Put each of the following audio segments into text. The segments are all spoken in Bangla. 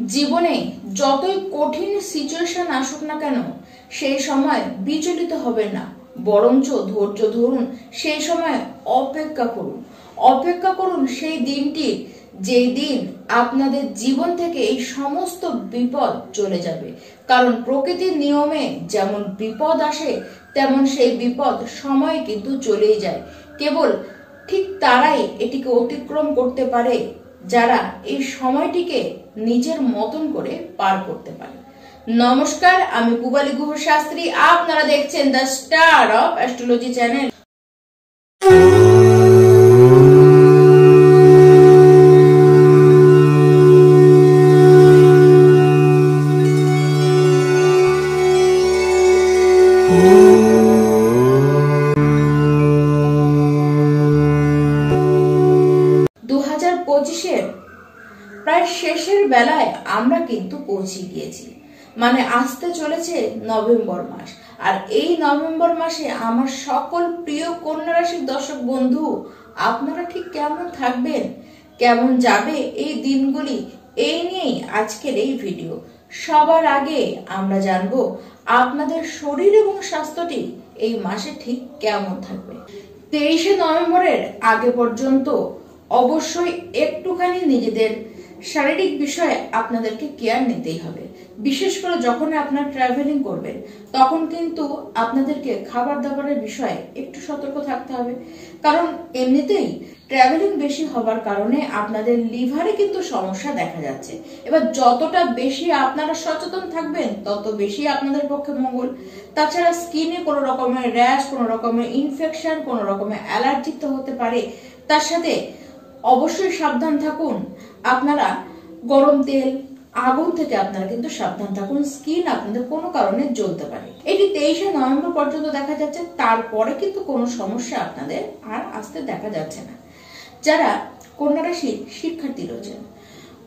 জীবনে যতই কঠিন সিচুয়েশন আসুক না কেন সেই সময় বিচলিত হবেন না, বরঞ্চ ধৈর্য ধরুন। সেই সময় অপেক্ষা করুন সেই দিনটির, যেই দিন আপনাদের জীবন থেকে এই সমস্ত বিপদ চলে যাবে। কারণ প্রকৃতির নিয়মে যেমন বিপদ আসে তেমন সেই বিপদ সময় কিন্তু চলেই যায়। কেবল ঠিক তারাই এটিকে অতিক্রম করতে পারে যারা এই সময়টিকে নিজের মতন করে পার করতে পারে। নমস্কার, আমি পূবালী গুহ শাস্ত্রী। আপনারা দেখছেন the star of astrology channel. 2025-এর প্রায় শেষের বেলায় আমরা কিন্তু পৌঁছে গিয়েছি। মানে আসতে চলেছে নভেম্বর মাস। আর এই নভেম্বর মাসে আমার সকল প্রিয় কন্যা রাশির দর্শক বন্ধু, আপনারা ঠিক কেমন থাকবেন, কেমন যাবে এই দিনগুলি, এই নিয়েই আজকের এই ভিডিও। সবার আগে আমরা জানবো আপনাদের শরীর এবং স্বাস্থ্যটি এই মাসে ঠিক কেমন থাকবে। 23শে নভেম্বরের আগে পর্যন্ত অবশ্যই একটুখানি নিজেদের শারীরিক বিষয়ে আপনাদেরকে কেয়ার নিতেই হবে। বিশেষ করে যখন আপনারা ট্রাভেলিং করবেন তখন কিন্তু আপনাদেরকে খাবার দাবারের বিষয়ে একটু সতর্ক থাকতে হবে। কারণ এমনিতেই ট্রাভেলিং বেশি হবার কারণে আপনাদের লিভারে কিন্তু সমস্যা দেখা যাচ্ছে। এবার যতটা বেশি আপনারা সচেতন থাকবেন তত বেশি আপনাদের পক্ষে মঙ্গল। তাছাড়া স্কিনে কোনো রকমের র্যাশ, কোনো রকমের ইনফেকশন, কোনো রকমের অ্যালার্জি তো হতে পারে। তার সাথে অবশ্যই সাবধান থাকুন আপনারা গরম তেল, আগুন থেকে আপনারা কিন্তু সাবধান থাকুন। স্কিন আপনাদের কোনো কারণে জ্বলতে পারে। এটি 23শে নভেম্বর পর্যন্ত দেখা যাচ্ছে। তারপরে কিন্তু কোনো সমস্যা আপনাদের আর আসতে দেখা যাচ্ছে না। যারা কন্যা রাশির শিক্ষার্থী রয়েছেন,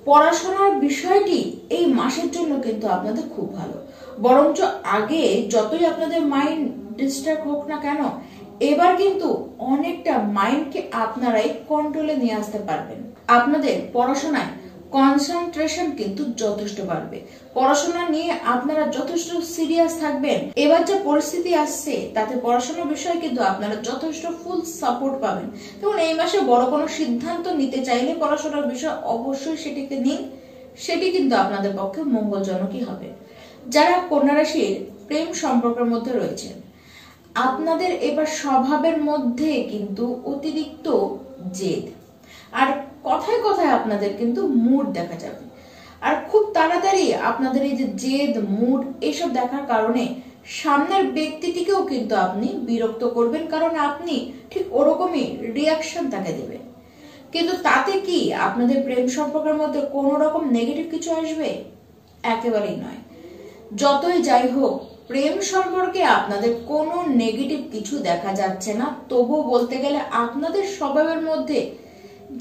পড়াশোনার বিষয়টি এই মাসের জন্য কিন্তু আপনাদের খুব ভালো। বরঞ্চ আগে যতই আপনাদের মাইন্ড ডিস্টার্ব হোক না কেন, এবার কিন্তু অনেকটা মাইন্ডকে আপনারাই কন্ট্রোলে নিয়ে আসতে পারবেন। আপনাদের পড়াশোনায় কনসেন্ট্রেশন কিন্তু যথেষ্ট বাড়বে। পড়াশোনা নিয়ে আপনারা যথেষ্ট সিরিয়াস থাকবেন। এবার যে পরিস্থিতি আসছে তাতে পড়াশোনার বিষয়ে কিন্তু আপনারা যথেষ্ট ফুল সাপোর্ট পাবেন। দেখুন, এই মাসে বড় কোনো সিদ্ধান্ত নিতে চাইলে পড়াশোনার বিষয় অবশ্যই সেটিকে নিন, সেটি কিন্তু আপনাদের পক্ষে মঙ্গলজনকই হবে। যারা কন্যা রাশির প্রেম সম্পর্কের মধ্যে রয়েছেন, আপনাদের এবার স্বভাবের মধ্যে কিন্তু অতিরিক্ত জেদ, আর কথায় কথায় আপনাদের কিন্তু মুড দেখা যাবে। আর খুব তাড়াতাড়ি আপনাদের এই যে জেদ, মুড এসব দেখার কারণে সামনের ব্যক্তিটিকেও কিন্তু আপনি বিরক্ত করবেন। কারণ আপনি ঠিক ওরকমই রিয়াকশন তাকে দেবেন। কিন্তু তাতে কি আপনাদের প্রেম সম্পর্কের মধ্যে কোনো রকম নেগেটিভ কিছু আসবে? একেবারেই নয়। যতই যাই হোক, প্রেম সম্পর্কে আপনাদের কোনো নেগেটিভ কিছু দেখা যাচ্ছে না। তবু বলতে গেলে আপনাদের স্বভাবের মধ্যে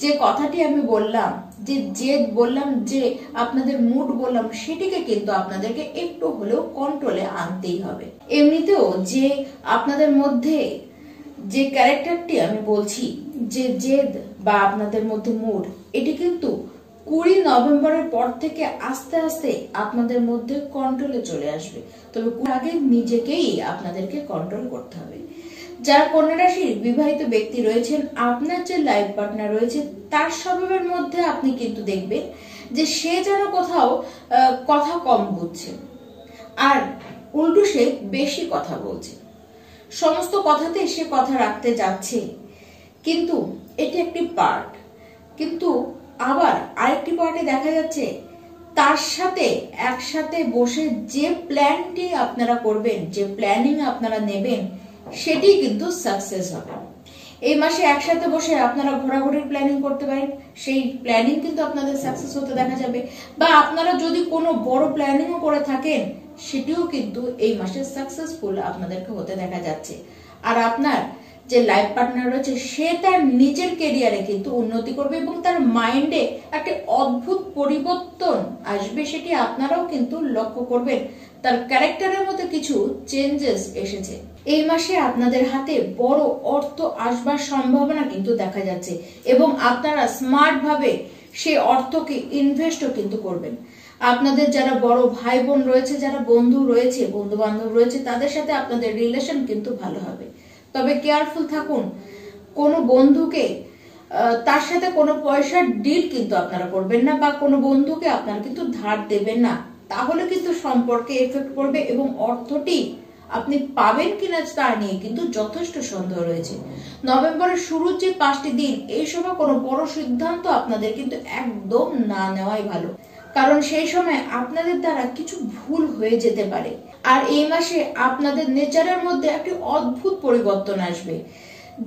যে কথাটি আমি বললাম, যে জেদ বললাম, যে আপনাদের মুড বললাম, সেটিকে কিন্তু আপনাদেরকে একটু হলেও কন্ট্রোলে আনতেই হবে। এমনিতেও যে আপনাদের মধ্যে যে ক্যারেক্টারটি আমি বলছি, যে জেদ বা আপনাদের মধ্যে মুড, এটি কিন্তু 20 নভেম্বরের পর থেকে আস্তে আস্তে আপনাদের মধ্যে কন্ট্রোলে চলে আসবে। তবে আগে নিজেকেই আপনাদেরকে কন্ট্রোল করতে হবে। যারা কন্যা রাশির বিবাহিত ব্যক্তি রয়েছেন, আপনার যে লাইফ পার্টনার রয়েছে তার স্বভাবের মধ্যে আপনি কিন্তু দেখবেন যে সে যেন কোথাও কথা কম বুঝছে, আর উল্টো সে বেশি কথা বলছে। সমস্ত কথাতে সে কথা রাখতে যাচ্ছে, কিন্তু এটি একটি পার্ট। কিন্তু আবার আরেকটি পার্টে দেখা যাচ্ছে তার সাথে একসাথে বসে যে প্ল্যানটি আপনারা করবেন, যে প্ল্যানিং আপনারা নেবেন, সেটি কিন্তু সাকসেস হবে। এই মাসে একসাথে বসে আপনারা ঘোরাঘুরির প্ল্যানিং করতে পারেন, সেই প্ল্যানিং কিন্তু আপনাদের সাকসেস হতে দেখা যাবে। বা আপনারা যদি কোনো বড় প্ল্যানিংও করে থাকেন, সেটিও কিন্তু এই মাসে সাকসেসফুল আপনাদেরকে হতে দেখা যাচ্ছে। আর আপনার যে লাইফ পার্টনার রয়েছে সে তার নিজের ক্যারিয়ারে কিন্তু উন্নতি করবে এবং তার মাইন্ডে একটা অদ্ভুত পরিবর্তন আসবে, সেটি আপনারাও কিন্তু লক্ষ্য করবেন। তার ক্যারেক্টারের মধ্যে কিছু চেঞ্জেস এসেছে। এই মাসে আপনাদের হাতে বড় অর্থ আসবার সম্ভাবনা কিন্তু দেখা যাচ্ছে এবং আপনারা স্মার্ট ভাবে সেই অর্থকে ইনভেস্টও কিন্তু করবেন। আপনাদের যারা বড় ভাই বোন রয়েছে, যারা বন্ধু রয়েছে, বন্ধু বান্ধব রয়েছে, তাদের সাথে আপনাদের রিলেশন কিন্তু ভালো হবে। তবে কেয়ারফুল থাকুন, কোনো বন্ধুকে তার সাথে কোনো পয়সার ডিল কিন্তু আপনারা করবেন না, বা কোনো বন্ধুকে আপনারা কিন্তু ধার দেবেন না, তাহলে কিন্তু সম্পর্কে এফেক্ট করবে এবং অর্থটি আপনি পাবেন কিনা তা নিয়ে কিন্তু যথেষ্ট সন্দেহ রয়েছে। নভেম্বরের শুরুর যে 5টি দিন, এই সময় কোনো বড় সিদ্ধান্ত আপনাদের কিন্তু একদম না নেওয়াই ভালো, কারণ সেই সময় আপনাদের দ্বারা কিছু ভুল হয়ে যেতে পারে। আর এই মাসে আপনাদের নেচারের মধ্যে একটি অদ্ভুত পরিবর্তন আসবে,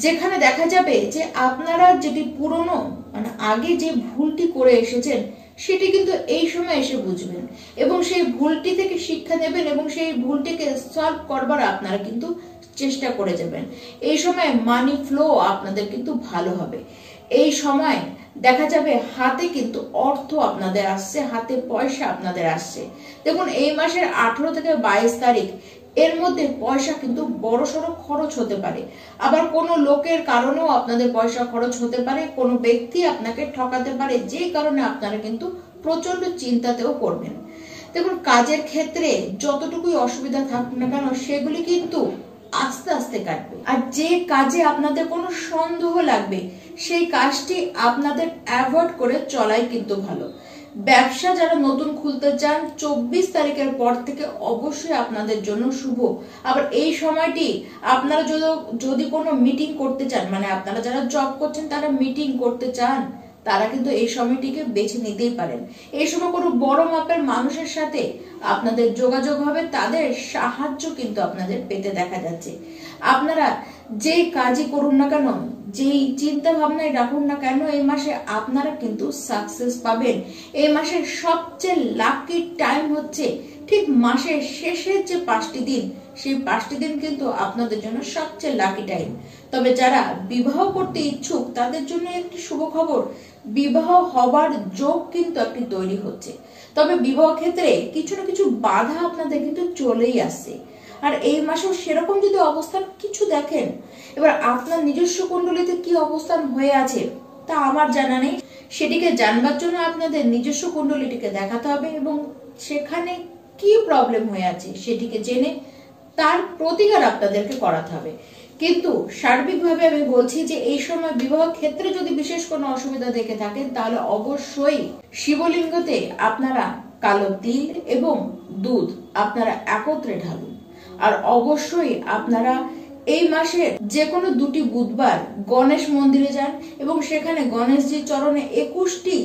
যেখানে দেখা যাবে যে আপনারা যেটি পুরনো মানে আগে যে ভুলটি করে এসেছেন সেটি কিন্তু এই সময় এসে বুঝবেন এবং সেই ভুলটি থেকে শিক্ষা নেবেন এবং সেই ভুলটিকে সলভ করবার আপনারা কিন্তু চেষ্টা করে যাবেন। এই সময় মানি ফ্লো আপনাদের কিন্তু ভালো হবে। এই সময় দেখা যাবে হাতে কিন্তু অর্থ আপনাদের আসছে, হাতে পয়সা আপনাদের আসছে। দেখুন, এই মাসের 18 থেকে 22 তারিখ এর মধ্যে পয়সা কিন্তু বড়সড় খরচ হতে পারে। আবার কোনো লোকের কারণেও আপনাদের পয়সা খরচ হতে পারে, কোনো ব্যক্তি আপনাকে ঠকাতে পারে, যে কারণে আপনারা কিন্তু প্রচন্ড চিন্তাতেও করবেন। দেখুন, কাজের ক্ষেত্রে যতটুকুই অসুবিধা থাকুক না কেন সেগুলি কিন্তু আস্তে আস্তে কাটবে। আর যে কাজে আপনাদের কোনো সন্দেহ লাগবে সেই কাজটি আপনাদের অ্যাভয়েড করে চলাই কিন্তু ভালো। ব্যবসা যারা নতুন খুলতে চান, 24 তারিখের পর থেকে অবশ্যই আপনাদের জন্য শুভ। আবার এই সময়টি আপনারা যদি কোনো মিটিং করতে চান, মানে আপনারা যারা জব করছেন তারা মিটিং করতে চান, তারা কিন্তু এই সময়টিকে বেছে নিতেই পারেন। এই সময় কোনো বড় মাপের মানুষের সাথে আপনাদের যোগাযোগ হবে, তাদের সাহায্য কিন্তু আপনাদের পেতে দেখা যাচ্ছে। আপনারা যেই কাজই করুন না কেন, যেই চিন্তা ভাবনায় রাখুন না কেন, এই মাসে আপনারা কিন্তু সাকসেস পাবেন। এই মাসের সবচেয়ে লাকি টাইম হচ্ছে ঠিক মাসের শেষের যে 5টি দিন, সেই 5টি দিন কিন্তু আপনাদের জন্য সবচেয়ে লাকি টাইম। তবে যারা বিবাহ করতে ইচ্ছুক তাদের জন্য একটি শুভ খবর, বিবাহ হবার যোগ কিন্তু একটি তৈরি হচ্ছে। তবে বিবাহ ক্ষেত্রে কিছু না কিছু বাধা আপনাদের কিন্তু চলেই আসছে। আর এই মাসেও সেরকম যদি অবস্থান কিছু দেখেন, এবার আপনার নিজস্ব কুণ্ডলিতে কি অবস্থান হয়ে আছে তা আমার জানা নেই, সেটিকে জানবার জন্য আপনাদের নিজস্ব কুণ্ডলিটিকে দেখাতে হবে এবং সেখানে কি প্রবলেম হয়ে আছে সেটিকে জেনে তার প্রতিকার আপনাদেরকে করাতে হবে। কিন্তু সার্বিকভাবে আমি বলছি যে এই সময় বিবাহ ক্ষেত্রে যদি বিশেষ কোনো অসুবিধা দেখে থাকেন, তাহলে অবশ্যই শিবলিঙ্গতে আপনারা কালো তিল এবং দুধ আপনারা একত্রে ঢালুন। আর অবশ্যই আপনারা এই মাসে যে কোনো 2টি বুধবার গণেশ মন্দিরে যান এবং সেখানে গণেশজির চরণে 21টি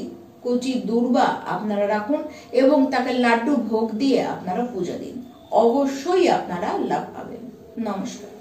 কচি দূর্বা আপনারা রাখুন এবং তাকে লাড্ডু ভোগ দিয়ে আপনারা পূজা দিন। অবশ্যই আপনারা লাভ পাবেন। নমস্কার।